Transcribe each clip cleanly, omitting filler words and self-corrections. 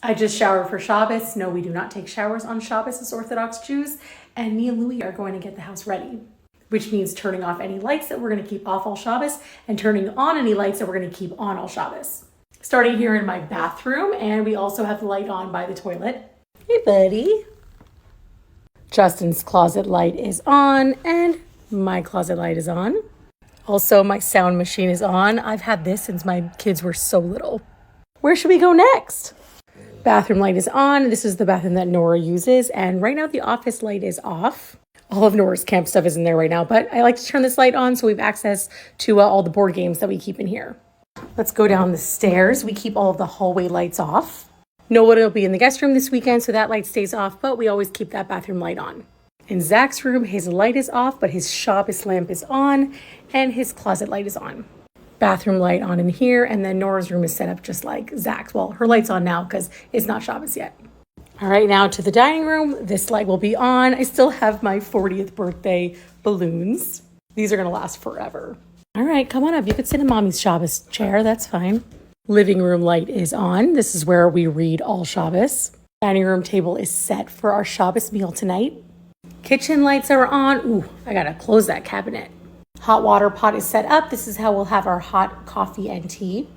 I just showered for Shabbos. No, we do not take showers on Shabbos as Orthodox Jews. And me and Louie are going to get the house ready, which means turning off any lights that we're going to keep off all Shabbos and turning on any lights that we're going to keep on all Shabbos. Starting here in my bathroom, and we also have the light on by the toilet. Hey, buddy. Justin's closet light is on, and my closet light is on. Also, my sound machine is on. I've had this since my kids were so little. Where should we go next? Bathroom light is on. This is the bathroom that Nora uses. And right now the office light is off. All of Nora's camp stuff is in there right now, but I like to turn this light on so we have access to all the board games that we keep in here. Let's go down the stairs. We keep all of the hallway lights off. No one will be in the guest room this weekend, so that light stays off, but we always keep that bathroom light on. In Zach's room, his light is off, but his Shabbos lamp is on, and his closet light is on. Bathroom light on in here, and then Nora's room is set up just like Zach's. Well, her light's on now because it's not Shabbos yet. All right, now to the dining room. This light will be on. I still have my 40th birthday balloons. These are going to last forever. All right, come on up. You could sit in Mommy's Shabbos chair. That's fine. Living room light is on. This is where we read all Shabbos. Dining room table is set for our Shabbos meal tonight. Kitchen lights are on. Ooh, I got to close that cabinet. Hot water pot is set up. This is how we'll have our hot coffee and tea.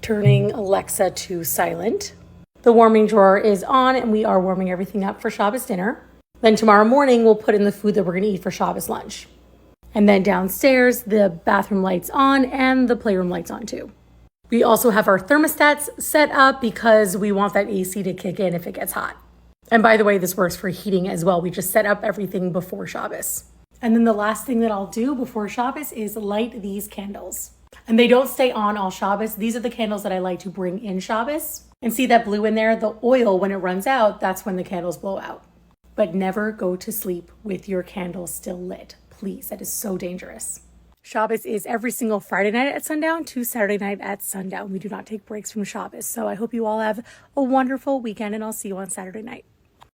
Turning Alexa to silent. The warming drawer is on, and we are warming everything up for Shabbos dinner. Then tomorrow morning, we'll put in the food that we're going to eat for Shabbos lunch. And then downstairs, the bathroom light's on and the playroom light's on too. We also have our thermostats set up because we want that AC to kick in if it gets hot. And by the way, this works for heating as well. We just set up everything before Shabbos. And then the last thing that I'll do before Shabbos is light these candles. And they don't stay on all Shabbos. These are the candles that I like to bring in Shabbos. And see that blue in there? The oil, when it runs out, that's when the candles blow out. But never go to sleep with your candles still lit. Please, that is so dangerous. Shabbos is every single Friday night at sundown to Saturday night at sundown. We do not take breaks from Shabbos. So I hope you all have a wonderful weekend, and I'll see you on Saturday night.